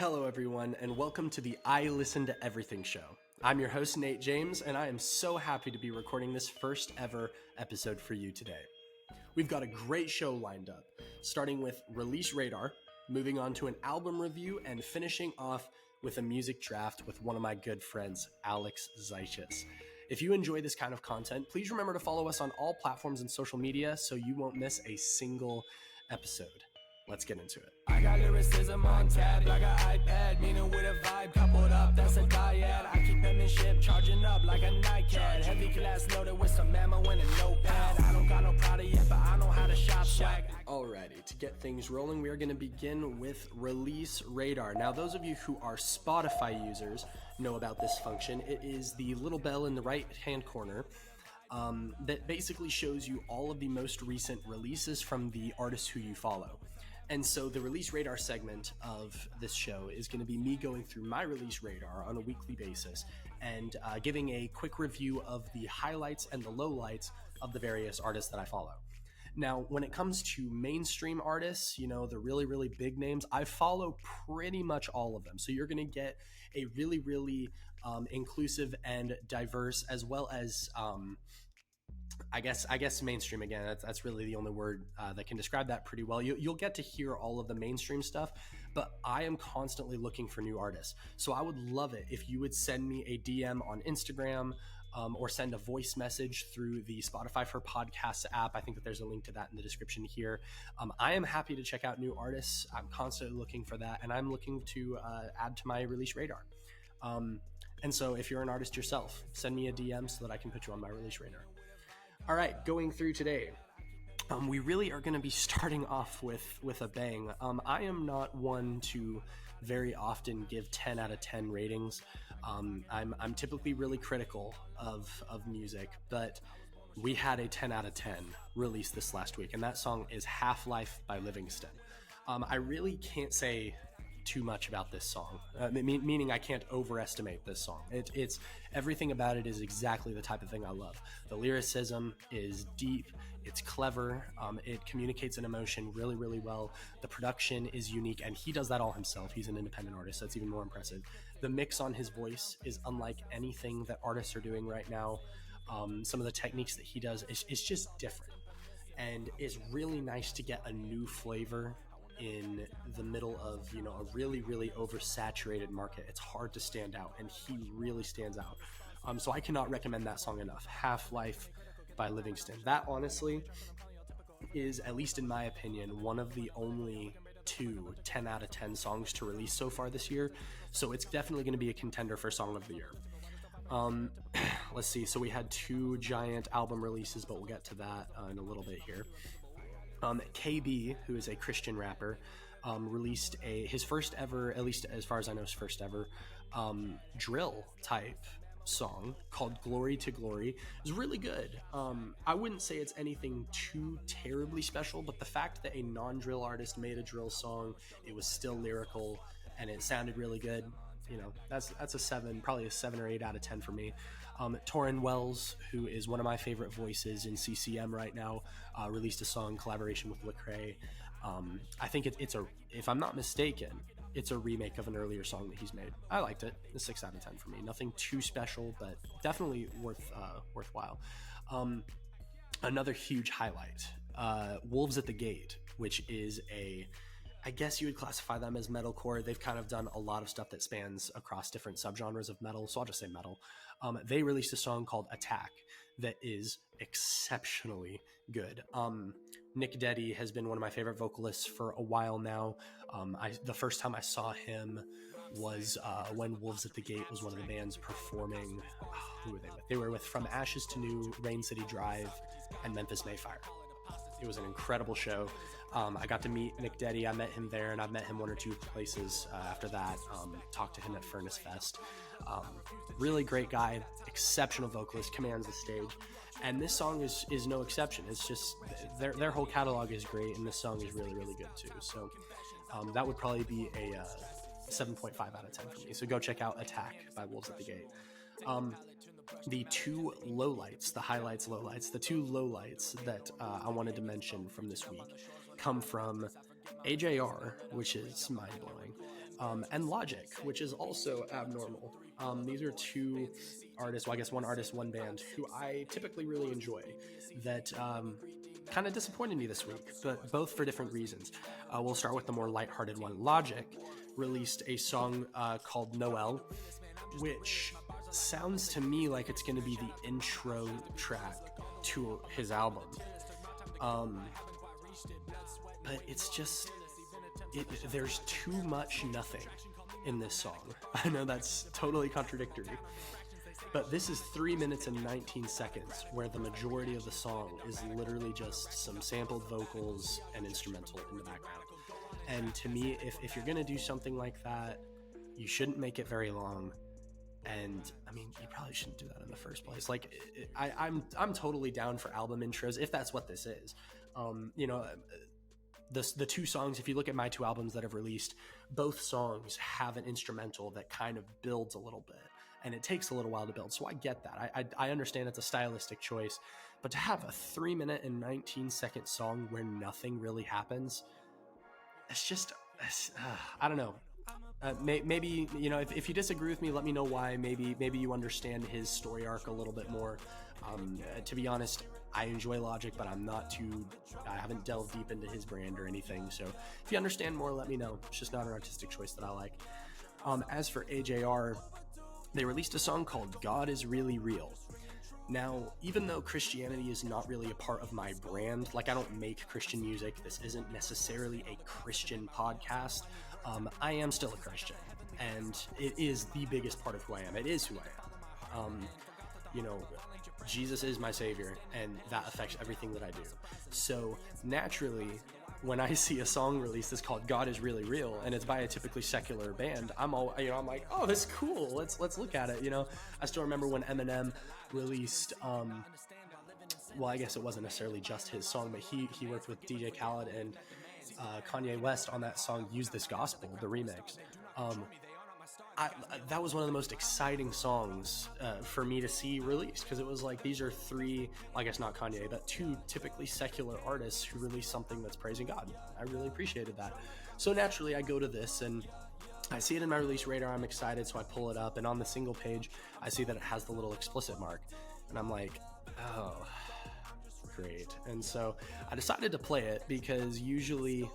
Hello, everyone, and welcome to the I Listen to Everything show. I'm your host, Nate James, and I am so happy to be recording this first ever episode for you today. We've got a great show lined up, starting with Release Radar, moving on to an album review, and finishing off with a music draft with one of my good friends, Alex Zeichus. If you enjoy this kind of content, please remember to follow us on all platforms and social media so you won't miss a single episode. Let's get into it. I got lyricism on tab like an iPad, meaning with a vibe coupled up, that's a dyad. I keep penmanship charging up like a NICAD, heavy class loaded with some ammo and a notepad. I don't got no Prada yet, but I know how to shop swag. Alrighty, to get things rolling, we are going to begin with Release Radar. Now, those of you who are Spotify users know about this function. It is the little bell in the right-hand corner that basically shows you all of the most recent releases from the artists who you follow. And so the Release Radar segment of this show is going to be me going through my Release Radar on a weekly basis and giving a quick review of the highlights and the lowlights of the various artists that I follow. Now, when it comes to mainstream artists, you know, the really, really big names, I follow pretty much all of them. So you're going to get a really, really inclusive and diverse, as well as I guess mainstream again. That's really the only word that can describe that pretty well. You'll get to hear all of the mainstream stuff, but I am constantly looking for new artists. So I would love it if you would send me a DM on Instagram or send a voice message through the Spotify for Podcasts app. I think that there's a link to that in the description here. I am happy to check out new artists. I'm constantly looking for that, and I'm looking to add to my release radar. And so if you're an artist yourself, send me a DM so that I can put you on my release radar. All right, going through today, we really are going to be starting off with a bang. I am not one to very often give 10 out of 10 ratings. I'm typically really critical of music, but we had a 10 out of 10 released this last week, and that song is Half-Life by Livingston. I really can't say too much about this song, meaning I can't overestimate this song. It's everything about it is exactly the type of thing I love. The lyricism is deep, it's clever, it communicates an emotion really, really well. The production is unique, and he does that all himself. He's an independent artist, so it's even more impressive. The mix on his voice is unlike anything that artists are doing right now. Some of the techniques that he does is just different, and it's really nice to get a new flavor in the middle of, you know, a really, really oversaturated market. It's hard to stand out, and he really stands out. So I cannot recommend that song enough. Half-Life by Livingston. That honestly is, at least in my opinion, one of the only 10 out of 10 songs to release so far this year. So it's definitely going to be a contender for Song of the Year. Let's see. So we had 2 giant album releases, but we'll get to that in a little bit here. KB, who is a Christian rapper, released his first ever, at least as far as I know, his first ever drill type song called Glory to Glory. It was really good. I wouldn't say it's anything too terribly special, but the fact that a non-drill artist made a drill song, it was still lyrical and it sounded really good. You know, that's a 7, probably a 7 or 8 out of 10 for me. Torrin Wells, who is one of my favorite voices in CCM right now, released a song in collaboration with Lecrae. I think it's if I'm not mistaken, it's a remake of an earlier song that he's made. I liked it. A 6 out of 10 for me. Nothing too special, but definitely worthwhile. Another huge highlight, Wolves at the Gate, which is I guess you would classify them as metalcore. They've kind of done a lot of stuff that spans across different subgenres of metal, so I'll just say metal. They released a song called Attack that is exceptionally good. Nick Deddy has been one of my favorite vocalists for a while now. The first time I saw him was when Wolves at the Gate was one of the bands performing. Who were they with? They were with From Ashes to New, Rain City Drive, and Memphis Mayfire. It was an incredible show. I got to meet Nick Deddy. I met him there, and I've met him 1 or 2 places after that. Talked to him at Furnace Fest. Really great guy, exceptional vocalist, commands the stage. And this song is no exception. It's just their whole catalog is great, and this song is really, really good too. So that would probably be a 7.5 out of 10 for me. So go check out Attack by Wolves at the Gate. The 2 lowlights, the 2 lowlights that I wanted to mention from this week come from AJR, which is mind-blowing. and Logic, which is also abnormal. These are two artists, well, I guess one artist, one band, who I typically really enjoy, that kind of disappointed me this week, but both for different reasons. We'll start with the more lighthearted one. Logic released a song called Noel, which sounds to me like it's going to be the intro track to his album. But it's just, there's too much nothing in this song. I know that's totally contradictory, but this is 3 minutes and 19 seconds where the majority of the song is literally just some sampled vocals and instrumental in the background. And to me, if you're gonna do something like that, you shouldn't make it very long. And I mean, you probably shouldn't do that in the first place. Like, I'm totally down for album intros if that's what this is. The two songs, if you look at my two albums that I've released, both songs have an instrumental that kind of builds a little bit, and it takes a little while to build. So I get that. I understand it's a stylistic choice, but to have a 3 minute and 19 second song where nothing really happens, it's just, I don't know. Maybe, if you disagree with me, let me know why. Maybe you understand his story arc a little bit more. To be honest, I enjoy Logic, but I haven't delved deep into his brand or anything. So if you understand more, let me know. It's just not an artistic choice that I like. As for AJR, they released a song called God Is Really Real. Now, even though Christianity is not really a part of my brand, like I don't make Christian music, this isn't necessarily a Christian podcast, I am still a Christian, and it is the biggest part of who I am. It is who I am. Jesus is my savior, and that affects everything that I do. So naturally, when I see a song released that's called God Is Really Real, and it's by a typically secular band, I'm like, oh, that's cool. Let's look at it. I still remember when Eminem released, well, I guess it wasn't necessarily just his song, but he worked with DJ Khaled and Kanye West on that song Use This Gospel, the remix. That was one of the most exciting songs for me to see released, because it was like, these are three, I guess not Kanye, but two typically secular artists who released something that's praising God. I really appreciated that. So naturally, I go to this and I see it in my release radar. I'm excited, so I pull it up, and on the single page, I see that it has the little explicit mark, and I'm like, oh, great. And so I decided to play it, because usually,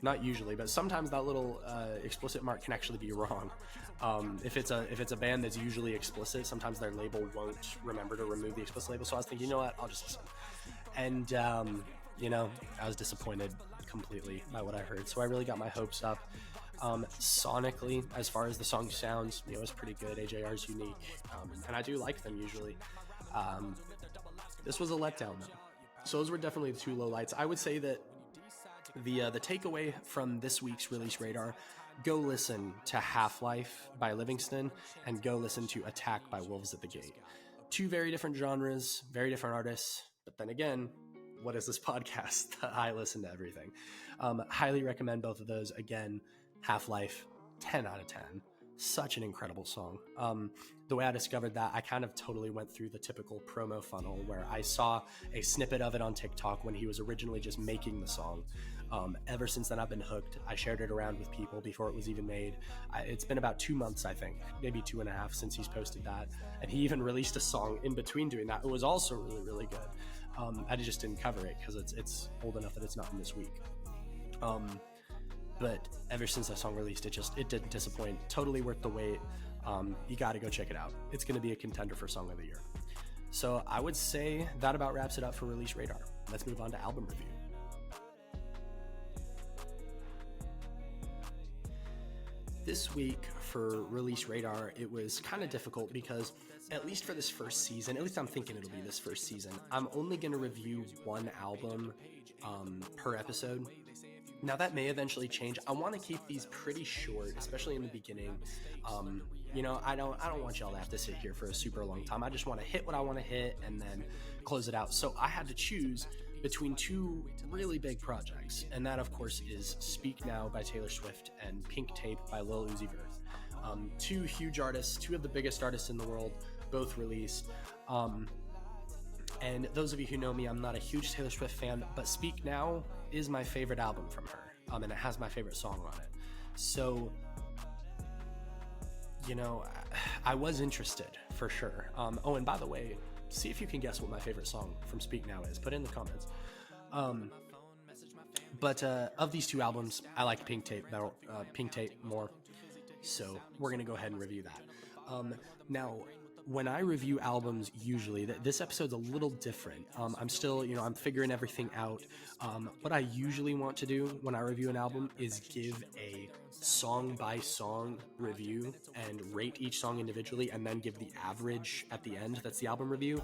not usually, but sometimes that little explicit mark can actually be wrong. If it's a band that's usually explicit, sometimes their label won't remember to remove the explicit label. So I was thinking, you know what, I'll just listen. And I was disappointed completely by what I heard. So I really got my hopes up. Sonically, as far as the song sounds, it's pretty good. AJR's unique, and I do like them usually. This was a letdown though. So those were definitely the two lowlights. I would say that the takeaway from this week's release radar: go listen to Half-Life by Livingston, and go listen to Attack by Wolves at the Gate. Two very different genres, very different artists, but then again, what is this podcast? I listen to everything. Highly recommend both of those. Again, Half-Life, 10 out of 10. Such an incredible song. The way I discovered that, I kind of totally went through the typical promo funnel where I saw a snippet of it on TikTok when he was originally just making the song. Ever since then, I've been hooked. I shared it around with people before it was even made. It's been about 2 months, I think, maybe 2.5 since he's posted that. And he even released a song in between doing that. It was also really, really good. I just didn't cover it because it's old enough that it's not in this week. But ever since that song released, it didn't disappoint. Totally worth the wait. You got to go check it out. It's going to be a contender for Song of the Year. So I would say that about wraps it up for Release Radar. Let's move on to album review. This week for Release Radar, it was kind of difficult because, at least for this first season, at least I'm thinking it'll be this first season, I'm only going to review one album per episode. Now that may eventually change. I want to keep these pretty short, especially in the beginning. I don't want y'all to have to sit here for a super long time. I just want to hit what I want to hit and then close it out. So I had to choose between two really big projects, and that of course is Speak Now by Taylor Swift and Pink Tape by Lil Uzi Vert. Two huge artists, two of the biggest artists in the world, both released. And those of you who know me, I'm not a huge Taylor Swift fan, but Speak Now is my favorite album from her, and it has my favorite song on it. So, you know, I was interested for sure. Oh, and by the way, see if you can guess what my favorite song from Speak Now is. Put it in the comments. But of these two albums, I like Pink Tape more. So we're gonna go ahead and review that. Now, when I review albums, usually this episode's a little different. I'm still, I'm figuring everything out. What I usually want to do when I review an album is give a song by song review and rate each song individually, and then give the average at the end. That's the album review.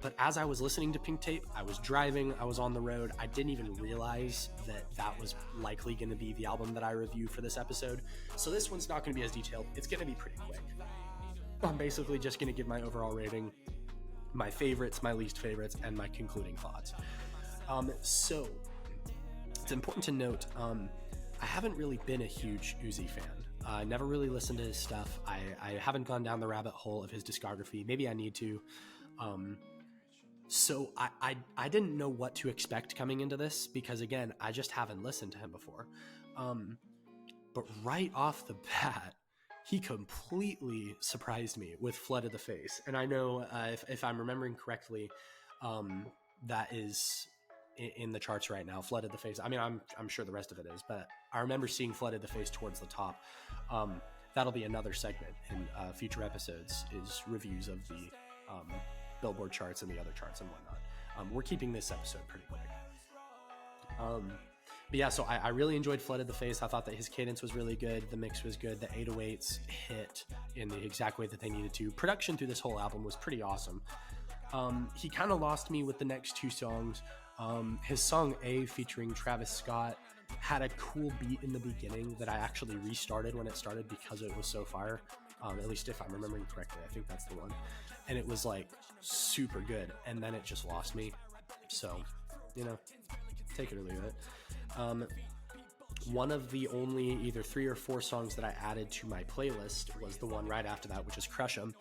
But as I was listening to Pink Tape, I was driving, I was on the road. I didn't even realize that was likely going to be the album that I review for this episode. So this one's not going to be as detailed. It's going to be pretty quick. I'm basically just going to give my overall rating, my favorites, my least favorites, and my concluding thoughts. So it's important to note, I haven't really been a huge Uzi fan. I never really listened to his stuff. I haven't gone down the rabbit hole of his discography. Maybe I need to. So I didn't know what to expect coming into this because, again, I just haven't listened to him before. But right off the bat, he completely surprised me with Flooded the Face. And I know if I'm remembering correctly, that is in the charts right now, Flooded the Face. I mean, I'm sure the rest of it is, but I remember seeing Flooded the Face towards the top. That'll be another segment in future episodes, is reviews of the Billboard charts and the other charts and whatnot. We're keeping this episode pretty quick. But yeah, so I really enjoyed Flooded the Face. I thought that his cadence was really good. The mix was good. The 808s hit in the exact way that they needed to. Production through this whole album was pretty awesome. He kind of lost me with the next two songs. His song A, featuring Travis Scott, had a cool beat in the beginning that I actually restarted when it started because it was so fire. At least if I'm remembering correctly, I think that's the one. And it was like super good. And then it just lost me. So, take it or leave it. One of the only either 3 or 4 songs that I added to my playlist was the one right after that, which is Crush 'Em.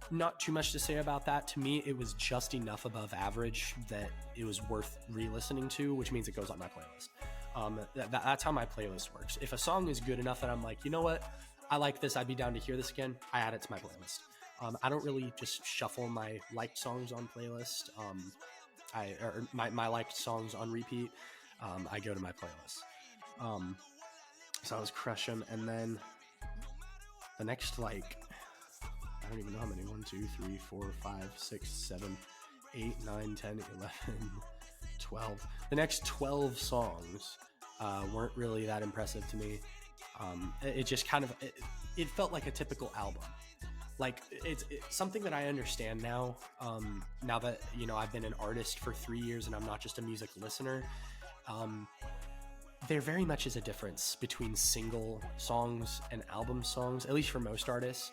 Not too much to say about that. To me, it was just enough above average that it was worth re-listening to, which means it goes on my playlist. That's how my playlist works. If a song is good enough that I'm like, you know what, I like this, I'd be down to hear this again, I add it to my playlist. I don't really just shuffle my liked songs on playlist. My liked songs on repeat. I go to my playlist. So I was Crush 'Em, and then the next, I don't even know how many, 1, 2, 3, 4, 5, 6, 7, 8, 9, 10, 11, 12. The next 12 songs weren't really that impressive to me. It just kind of, it felt like a typical album. It's something that I understand now, now that, I've been an artist for 3 years and I'm not just a music listener. There very much is a difference between single songs and album songs, at least for most artists.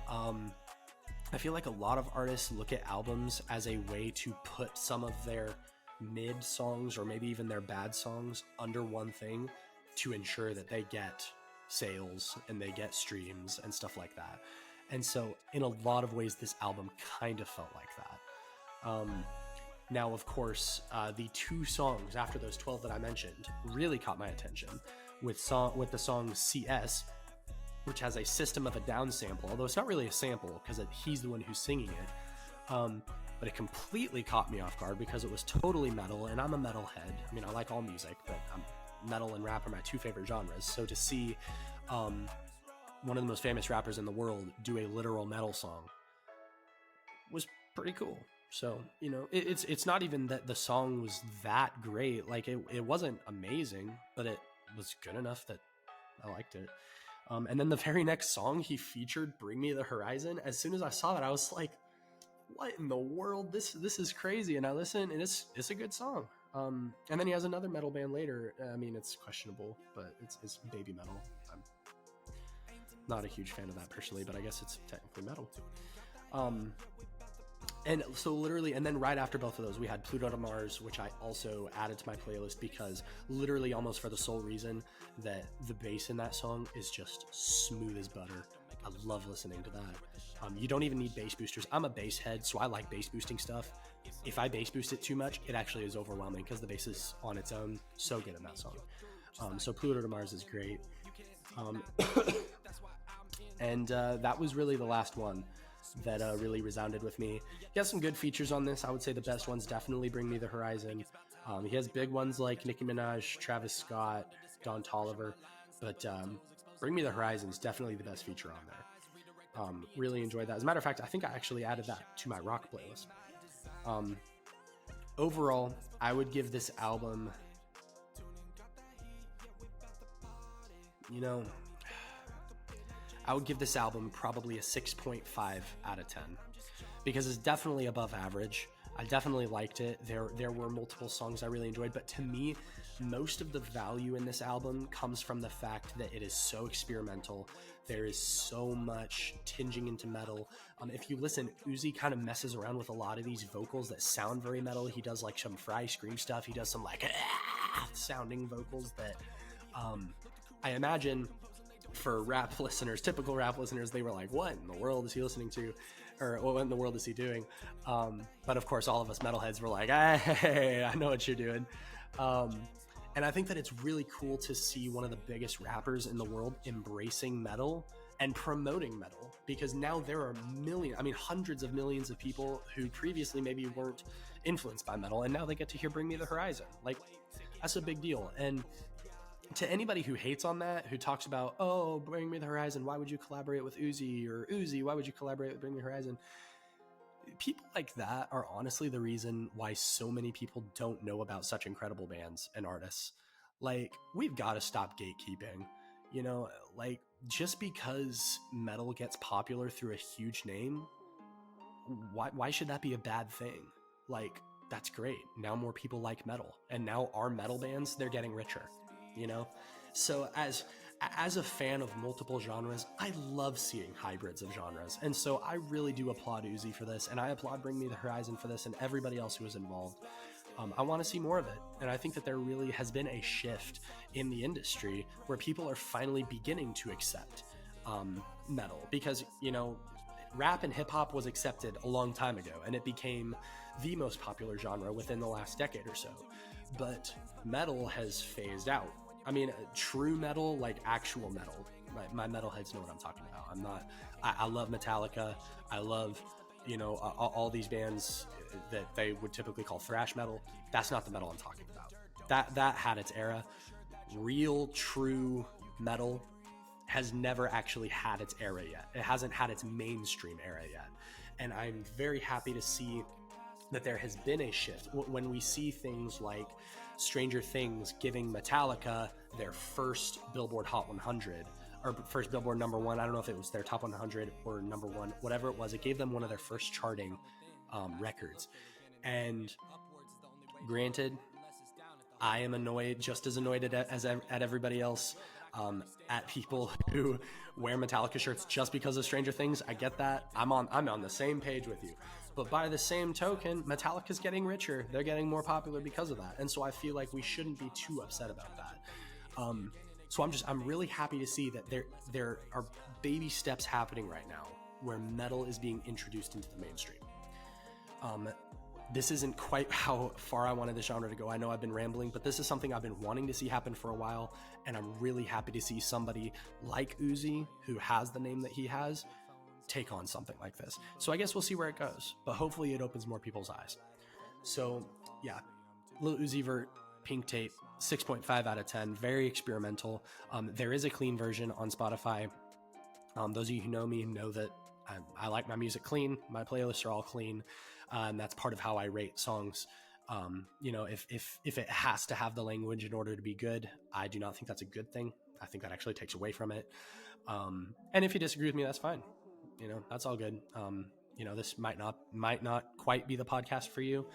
I feel like a lot of artists look at albums as a way to put some of their mid songs or maybe even their bad songs under one thing to ensure that they get sales and they get streams and stuff like that. And so in a lot of ways, this album kind of felt like that. Now, of course, the 2 songs after those 12 that I mentioned really caught my attention with the song CS, which has a System of a Down sample, although it's not really a sample because he's the one who's singing it. But it completely caught me off guard because it was totally metal, and I'm a metalhead. I mean, I like all music, but metal and rap are my 2 favorite genres. So to see one of the most famous rappers in the world do a literal metal song was pretty cool. So, it's not even that the song was that great. It wasn't amazing, but it was good enough that I liked it. And then the very next song he featured, Bring Me the Horizon. As soon as I saw that, I was like, what in the world? This is crazy. And I listened, and it's a good song. And then he has another metal band later. I mean, it's questionable, but it's baby metal. I'm not a huge fan of that personally, but I guess it's technically metal. And so literally, and then right after both of those, we had Pluto to Mars, which I also added to my playlist because literally almost for the sole reason that the bass in that song is just smooth as butter. I love listening to that. You don't even need bass boosters. I'm a bass head, so I like bass boosting stuff. If I bass boost it too much, it actually is overwhelming because the bass is on its own so good in that song. So Pluto to Mars is great. Um, and that was really the last one that really resounded with me. He has some good features on this. I would say the best ones definitely Bring Me the Horizon. He has big ones like Nicki Minaj, Travis Scott, Don Toliver, but Bring Me the Horizon is definitely the best feature on there. Really enjoyed that. As a matter of fact, I think I actually added that to my rock playlist. Overall, I would give this album, I would give this album probably a 6.5 out of 10 because it's definitely above average. I definitely liked it. There were multiple songs I really enjoyed, but to me, most of the value in this album comes from the fact that it is so experimental. There is so much tinging into metal. If you listen, Uzi kind of messes around with a lot of these vocals that sound very metal. He does like some Fry Scream stuff. He does some like sounding vocals that I imagine for rap listeners, typical rap listeners, they were like, what in the world is he listening to? Or what in the world is he doing? But of course, all of us metalheads were like, hey, I know what you're doing. And I think that it's really cool to see one of the biggest rappers in the world embracing metal and promoting metal, because now there are hundreds of millions of people who previously maybe weren't influenced by metal, and now they get to hear Bring Me the Horizon. Like, that's a big deal. And to anybody who hates on that, who talks about, oh, Bring Me the Horizon, why would you collaborate with Uzi? Or Uzi, why would you collaborate with Bring Me the Horizon? People like that are honestly the reason why so many people don't know about such incredible bands and artists. Like, we've got to stop gatekeeping. Like, just because metal gets popular through a huge name, why should that be a bad thing? Like, that's great. Now more people like metal, and now our metal bands, they're getting richer. So as a fan of multiple genres, I love seeing hybrids of genres, and so I really do applaud Uzi for this, and I applaud Bring Me the Horizon for this, and everybody else who was involved. I want to see more of it, and I think that there really has been a shift in the industry where people are finally beginning to accept metal, because rap and hip-hop was accepted a long time ago, and it became the most popular genre within the last decade or so, but metal has phased out. I mean, true metal, like actual metal. My metalheads know what I'm talking about. I love Metallica. I love, all these bands that they would typically call thrash metal. That's not the metal I'm talking about. That had its era. Real, true metal has never actually had its era yet. It hasn't had its mainstream era yet. And I'm very happy to see that there has been a shift. When we see things like Stranger Things giving Metallica their first Billboard Hot 100, or first Billboard number one, I don't know if it was their top 100 or number one, whatever it was, it gave them one of their first charting records. And granted, I am annoyed, just as annoyed at everybody else, at people who wear Metallica shirts just because of Stranger Things. I get that. I'm on the same page with you. But by the same token, Metallica's getting richer. They're getting more popular because of that. And so I feel like we shouldn't be too upset about that. So I'm really happy to see that there are baby steps happening right now where metal is being introduced into the mainstream. This isn't quite how far I wanted the genre to go. I know I've been rambling, but this is something I've been wanting to see happen for a while, and I'm really happy to see somebody like Uzi, who has the name that he has, take on something like this. So I guess we'll see where it goes, but hopefully it opens more people's eyes. So yeah, Lil Uzi Vert, Pink Tape, 6.5 out of 10, very experimental. There is a clean version on Spotify. Those of you who know me know that I like my music clean. My playlists are all clean. And that's part of how I rate songs. If it has to have the language in order to be good, I do not think that's a good thing. I think that actually takes away from it. And if you disagree with me, that's fine. That's all good. This might not quite be the podcast for you.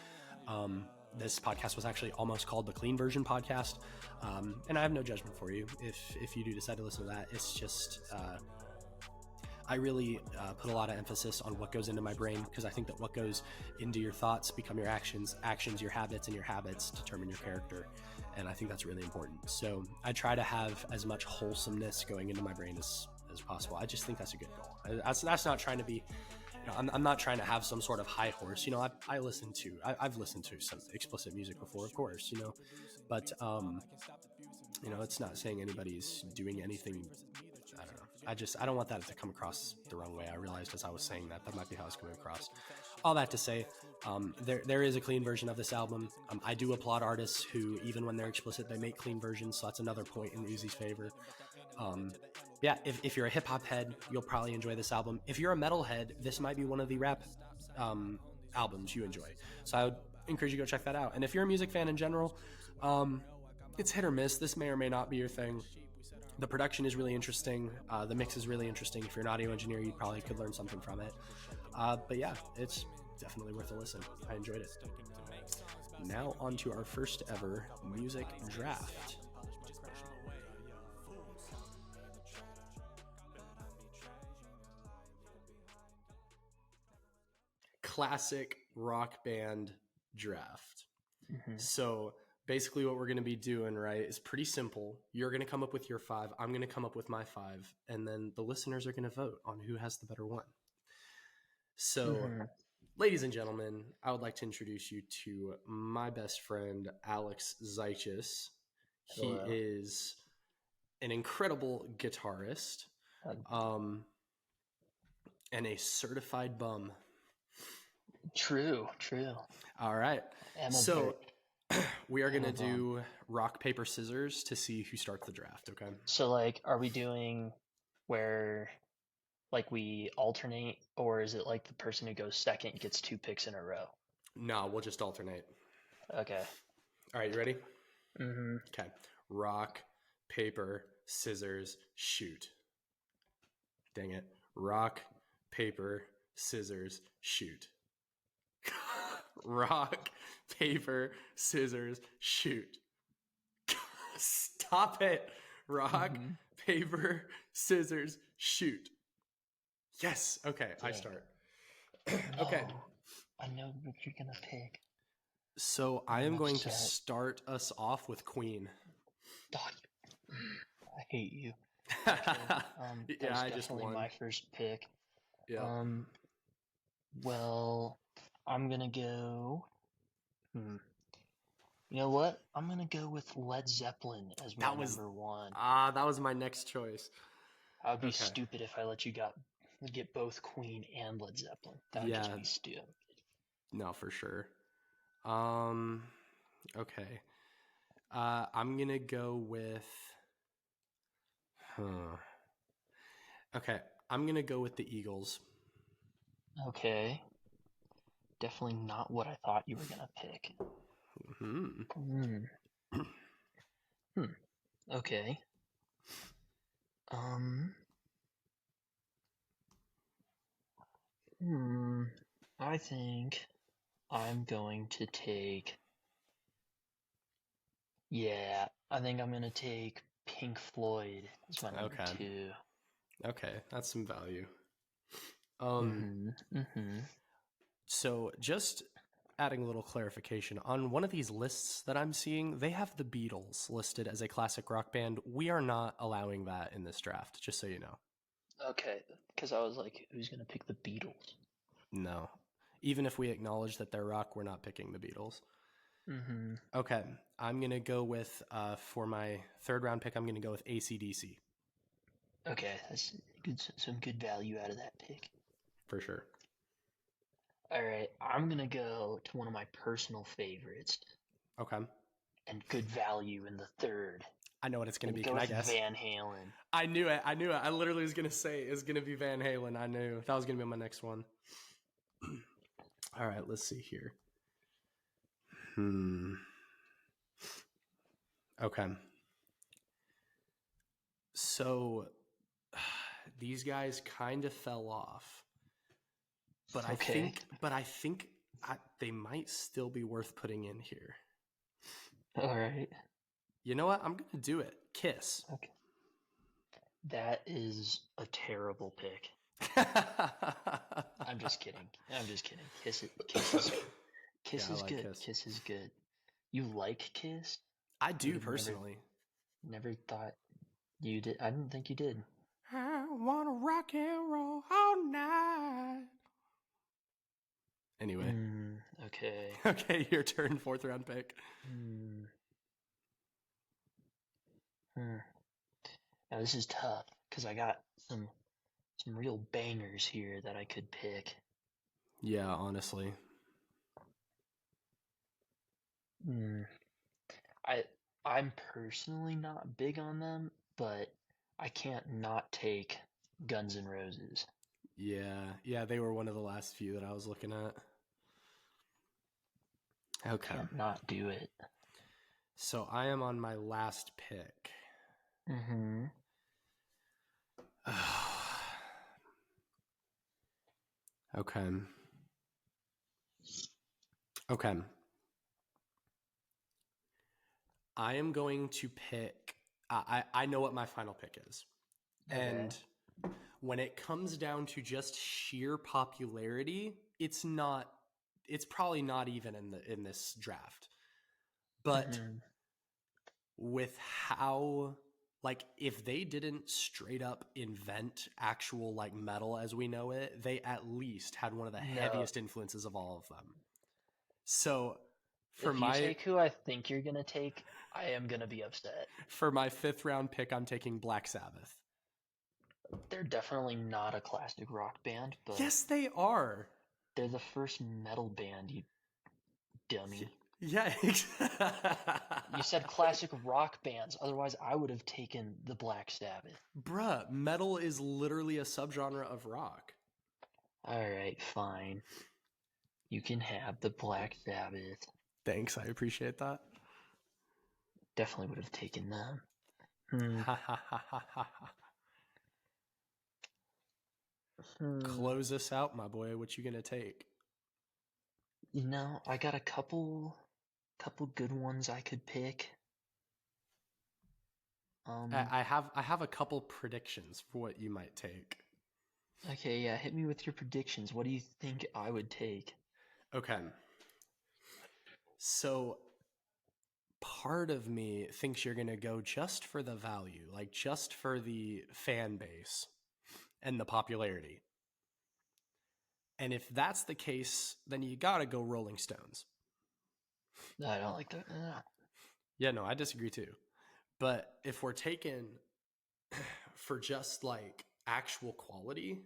This podcast was actually almost called the Clean Version Podcast. And I have no judgment for you if you do decide to listen to that. It's just, I really put a lot of emphasis on what goes into my brain, because I think that what goes into your thoughts become your actions, your habits, and your habits determine your character. And I think that's really important. So I try to have as much wholesomeness going into my brain as possible. I just think that's a good goal. That's not trying to be, I'm not trying to have some sort of high horse. I've listened to some explicit music before, of course, but It's not saying anybody's doing anything. I don't know. I don't want that to come across the wrong way. I realized as I was saying that might be how it's coming across. All that to say, there is a clean version of this album. I do applaud artists who, even when they're explicit, they make clean versions. So that's another point in Uzi's favor. Yeah, if you're a hip hop head, you'll probably enjoy this album. If you're a metal head, this might be one of the rap albums you enjoy. So I would encourage you to go check that out. And if you're a music fan in general, it's hit or miss. This may or may not be your thing. The production is really interesting. The mix is really interesting. If you're an audio engineer, you probably could learn something from it. But yeah, it's definitely worth a listen. I enjoyed it. Now on to our first ever music draft. Classic rock band draft. Mm-hmm. So basically what we're going to be doing, right, is pretty simple. You're going to come up with your 5. I'm going to come up with my 5. And then the listeners are going to vote on who has the better one. So, ladies and gentlemen, I would like to introduce you to my best friend, Alex Zeichis. He is an incredible guitarist and a certified bum. True. All right. So we are going to do rock, paper, scissors to see who starts the draft, okay? So, are we doing where, we alternate, or is it like the person who goes second gets 2 picks in a row? No, we'll just alternate. Okay. All right, you ready? Mm-hmm. Okay. Rock, paper, scissors, shoot. Dang it. Rock, paper, scissors, shoot. Rock, paper, scissors, shoot. Stop it. Rock, paper, scissors, shoot. Yes. Okay, I start. Okay. I know what you're going to pick. So I am going to start us off with Queen. I hate you. Okay. Yeah, I just won. My first pick. Yeah. Well, I'm going to go... You know what? I'm going to go with Led Zeppelin as my number 1. That was my next choice. I would be stupid if I let you get both Queen and Led Zeppelin. That would just be stupid. No, for sure. Okay. I'm going to go with... Okay, I'm going to go with the Eagles. Okay. Definitely not what I thought you were going to pick. Okay. I think I'm going to take... Yeah, I think I'm going to take Pink Floyd as my number 2. Okay, that's some value. So just adding a little clarification, on one of these lists that I'm seeing, they have the Beatles listed as a classic rock band. We are not allowing that in this draft, just so you know. Okay, because I was like, who's going to pick the Beatles? No. Even if we acknowledge that they're rock, we're not picking the Beatles. Okay, I'm going to go with, for my 3rd round pick, I'm going to go with AC/DC. Okay, that's good. Some good value out of that pick. For sure. All right, I'm going to go to one of my personal favorites. Okay. And good value in the 3rd. I know what it's going to be. Can I guess? Van Halen. I knew it. I literally was going to say it's going to be Van Halen. I knew. That was going to be my next one. All right, let's see here. Okay. So these guys kind of fell off. But I think they might still be worth putting in here. All right. You know what? I'm going to do it. Kiss. Okay. That is a terrible pick. I'm just kidding. Kiss is good. Kiss. Kiss is good. You like Kiss? I do personally. Never thought you did. I didn't think you did. I want to rock and roll all night. Anyway. Okay. Okay, your turn. 4th round pick. Now this is tough because I got some real bangers here that I could pick. Yeah, honestly. I'm personally not big on them, but I can't not take Guns N' Roses. Yeah, they were one of the last few that I was looking at. Okay. Can't not do it. So I am on my last pick. Mm-hmm. Okay. Okay. I am going to pick. I know what my final pick is. Okay. And when it comes down to just sheer popularity, it's probably not even in this draft. But with how, like, if they didn't straight up invent actual like metal as we know it, they at least had one of the heaviest influences of all of them. So if you take who I think you're gonna take, I am gonna be upset. For my 5th round pick, I'm taking Black Sabbath. They're definitely not a classic rock band, but yes, they are. They're the first metal band, you dummy. Yeah. You said classic rock bands. Otherwise, I would have taken the Black Sabbath. Bruh, metal is literally a subgenre of rock. Alright, fine. You can have the Black Sabbath. Thanks, I appreciate that. Definitely would have taken them. Close us out, my boy. What you gonna take? You know, I got a couple good ones I could pick. I have a couple predictions for what you might take. Okay, yeah, hit me with your predictions. What do you think I would take? Okay. So part of me thinks you're going to go just for the value, like just for the fan base and the popularity. And if that's the case, then you got to go Rolling Stones. No, I don't like that. Yeah, no, I disagree too. But if we're taking for just like actual quality,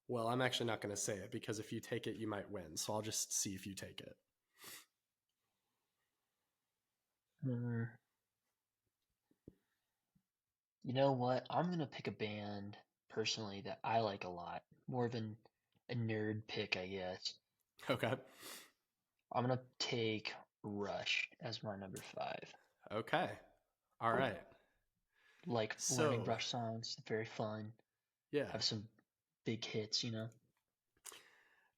well, I'm actually not going to say it because if you take it, you might win. So I'll just see if you take it. You know what? I'm going to pick a band, personally, that I like a lot. More of a nerd pick, I guess. Okay. I'm going to take Rush as my number 5. Okay. All right. Like learning Rush songs, very fun. Yeah. Have some big hits, you know?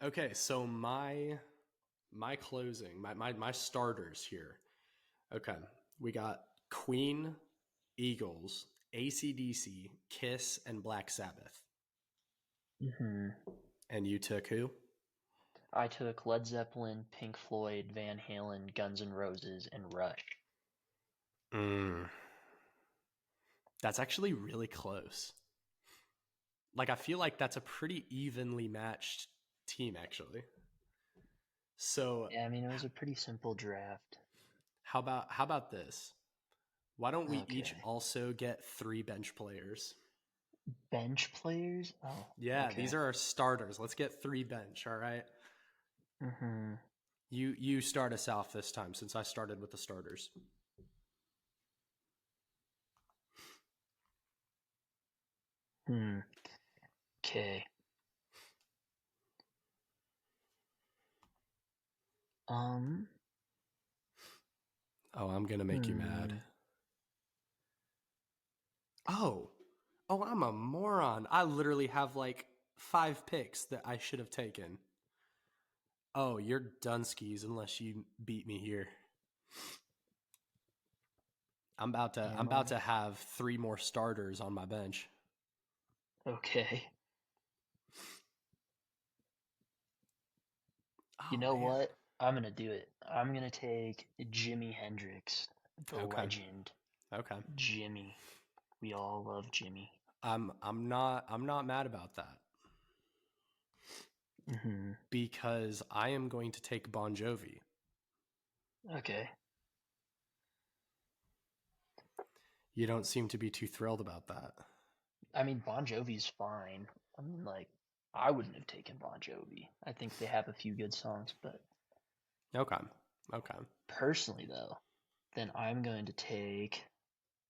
Okay, so my closing, my starters here. Okay, we got Queen, Eagles, AC/DC, Kiss, and Black Sabbath. Mm-hmm. And you took who? I took Led Zeppelin, Pink Floyd, Van Halen, Guns N' Roses, and Rush. That's actually really close. Like, I feel like that's a pretty evenly matched team, actually. So yeah, I mean, it was a pretty simple draft. How about this? Why don't we each also get 3 bench players? Bench players? Oh, yeah. Okay. These are our starters. Let's get 3 bench. All right. Mm-hmm. You start us off this time since I started with the starters. Okay. Oh, I'm gonna make you mad. Oh, I'm a moron. I literally have like 5 picks that I should have taken. Oh, you're Dunskies unless you beat me here. I'm about to have 3 more starters on my bench. Okay. You know what? I'm gonna do it. I'm gonna take Jimi Hendrix, the legend. Okay. Jimmy. We all love Jimmy. I'm not mad about that. Because I am going to take Bon Jovi. Okay. You don't seem to be too thrilled about that. I mean, Bon Jovi's fine. I mean, like, I wouldn't have taken Bon Jovi. I think they have a few good songs, but Okay. personally, though, then I'm going to take,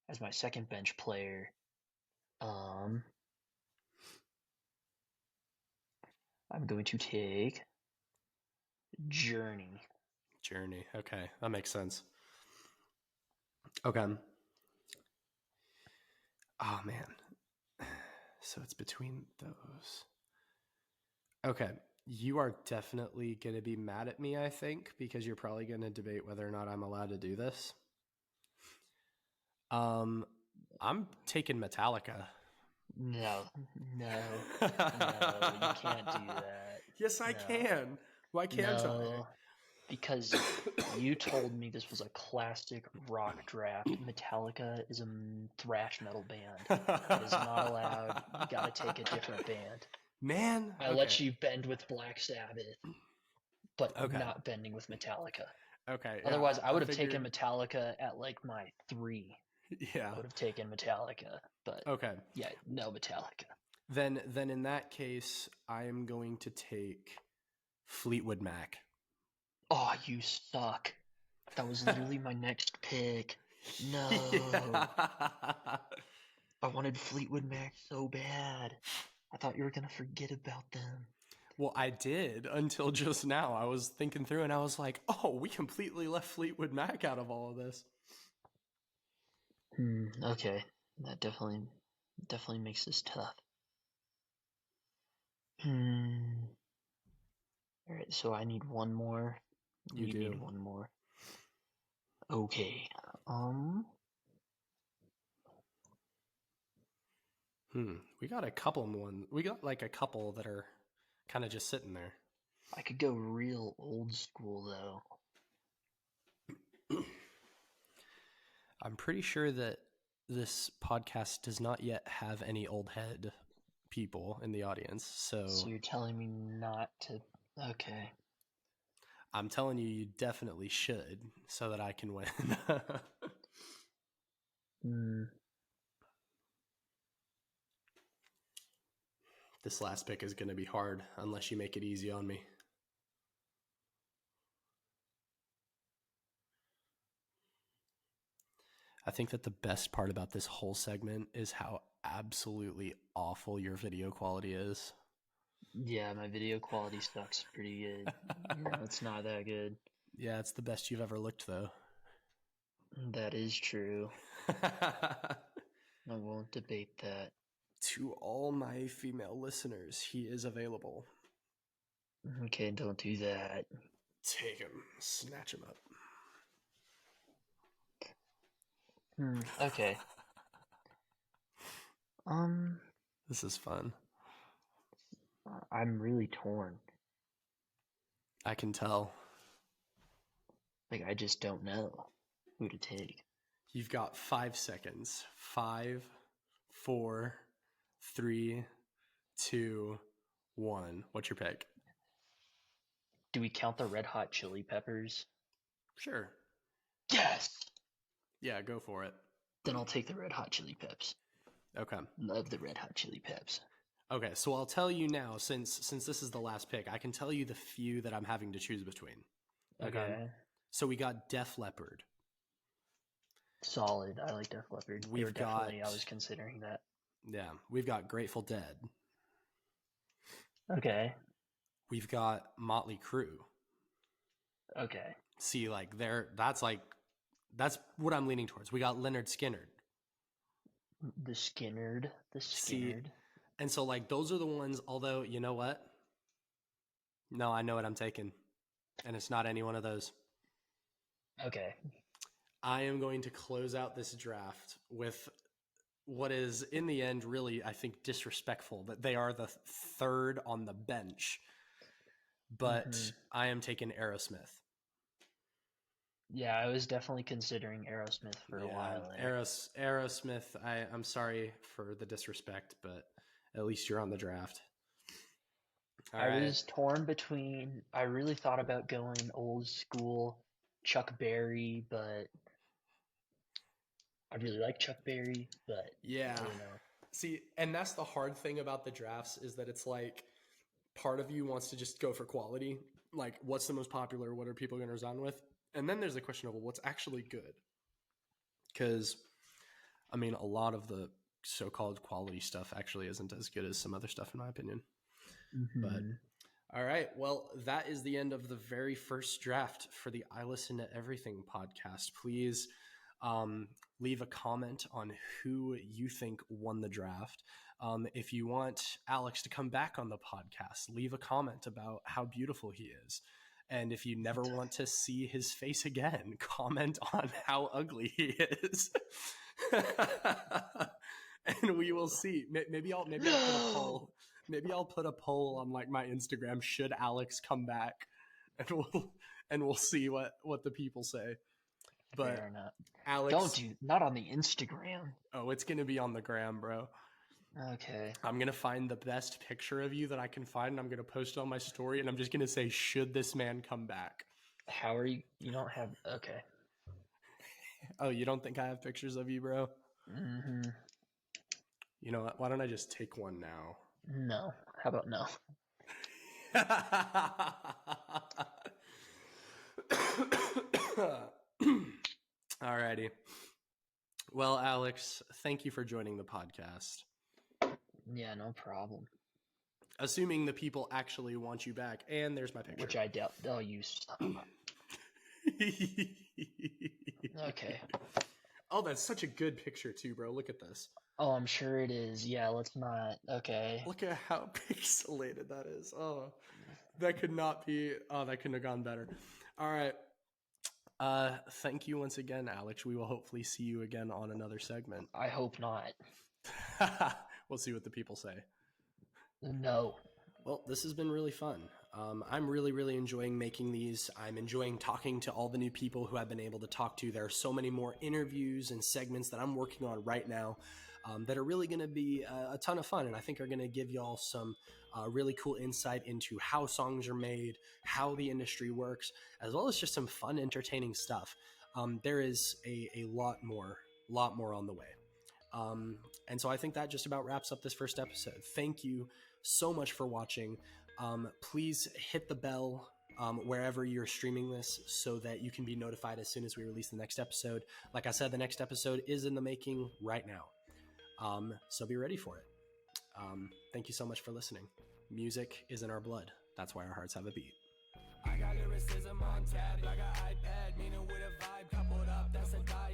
as my second bench player, I'm going to take Journey. Journey. Okay, that makes sense. Okay. Oh, man. So it's between those. Okay. You are definitely going to be mad at me, I think, because you're probably going to debate whether or not I'm allowed to do this. I'm taking Metallica. No, you can't do that. Yes, I can. Why can't I? Because you told me this was a classic rock draft. Metallica is a thrash metal band. It is not allowed. You gotta take a different band. Man, I let you bend with Black Sabbath, but not bending with Metallica. Okay. Otherwise, I would have taken Metallica at like my 3. Yeah. I would have taken Metallica, but yeah, no Metallica. Then in that case, I am going to take Fleetwood Mac. Oh, you suck. That was literally my next pick. No. Yeah. I wanted Fleetwood Mac so bad. I thought you were going to forget about them. Well, I did until just now. I was thinking through and I was like, oh, we completely left Fleetwood Mac out of all of this. Okay. That definitely makes this tough. Alright, so I need one more. You need one more. Okay. We got a couple more. We got like a couple that are kind of just sitting there. I could go real old school though. I'm pretty sure that this podcast does not yet have any old head people in the audience. So you're telling me not to. Okay. I'm telling you, you definitely should, so that I can win. This last pick is going to be hard unless you make it easy on me. I think that the best part about this whole segment is how absolutely awful your video quality is. Yeah, my video quality sucks pretty good. It's not that good. Yeah, it's the best you've ever looked, though. That is true. I won't debate that. To all my female listeners, he is available. Okay, don't do that. Take him. Snatch him up. Okay. This is fun. I'm really torn. I can tell. Like, I just don't know who to take. You've got 5 seconds. 5, 4, 3, 2, 1. What's your pick? Do we count the Red Hot Chili Peppers? Sure. Yes! Yeah, go for it. Then I'll take the Red Hot Chili Peps. Okay. Love the Red Hot Chili Peps. Okay, so I'll tell you now, since this is the last pick, I can tell you the few that I'm having to choose between. Okay. So we got Def Leppard. Solid. I like Def Leppard. I was considering that. Yeah. We've got Grateful Dead. Okay. We've got Motley Crue. Okay. See, like, that's what I'm leaning towards. We got Lynyrd Skynyrd. The Skynyrd. See, and so, like, those are the ones, although, you know what? No, I know what I'm taking. And it's not any one of those. Okay. I am going to close out this draft with what is, in the end, really, I think, disrespectful. That they are the third on the bench. But I am taking Aerosmith. Yeah, I was definitely considering Aerosmith for a while. Aerosmith, I'm sorry for the disrespect, but at least you're on the draft. I was torn between, I really thought about going old school Chuck Berry, but I really like Chuck Berry, but yeah. See, and that's the hard thing about the drafts is that it's like part of you wants to just go for quality. Like, what's the most popular? What are people going to resign with? And then there's the question of, well, what's actually good? Because, I mean, a lot of the so-called quality stuff actually isn't as good as some other stuff, in my opinion. Mm-hmm. But all right, well, that is the end of the very first draft for the I Listen to Everything podcast. Please leave a comment on who you think won the draft. If you want Alex to come back on the podcast, leave a comment about how beautiful he is. And if you never want to see his face again, comment on how ugly he is. And we will see. Maybe I'll put a poll. Maybe I'll put a poll on like my Instagram. Should Alex come back? And we'll see what the people say. But fair enough. Alex, not on the Instagram. Oh, it's gonna be on the gram, bro. Okay. I'm gonna find the best picture of you that I can find, and I'm gonna post it on my story, and I'm just gonna say, "Should this man come back?" How are you? You don't have. Okay. Oh, you don't think I have pictures of you, bro? Mm-hmm. You know what? Why don't I just take one now? No. How about no? Alrighty. Well, Alex, thank you for joining the podcast. Yeah, no problem. Assuming the people actually want you back, and there's my picture. Which I doubt. Oh, you son. Okay. Oh, that's such a good picture too, bro. Look at this. Oh, I'm sure it is. Yeah, let's not. Okay. Look at how pixelated that is. Oh, that could not be. Oh, that couldn't have gone better. All right. Thank you once again, Alex. We will hopefully see you again on another segment. I hope not. We'll see what the people say. No. Well, this has been really fun. I'm really, really enjoying making these. I'm enjoying talking to all the new people who I've been able to talk to. There are so many more interviews and segments that I'm working on right now that are really going to be a ton of fun, and I think are going to give y'all some really cool insight into how songs are made, how the industry works, as well as just some fun, entertaining stuff. There is a lot more on the way. And so I think that just about wraps up this first episode. Thank you so much for watching. Please hit the bell wherever you're streaming this so that you can be notified as soon as we release the next episode. Like I said, the next episode is in the making right now. So be ready for it. Thank you so much for listening. Music is in our blood. That's why our hearts have a beat. I got lyricism on tap like an iPad, meaning with a vibe coupled up, that's a diet.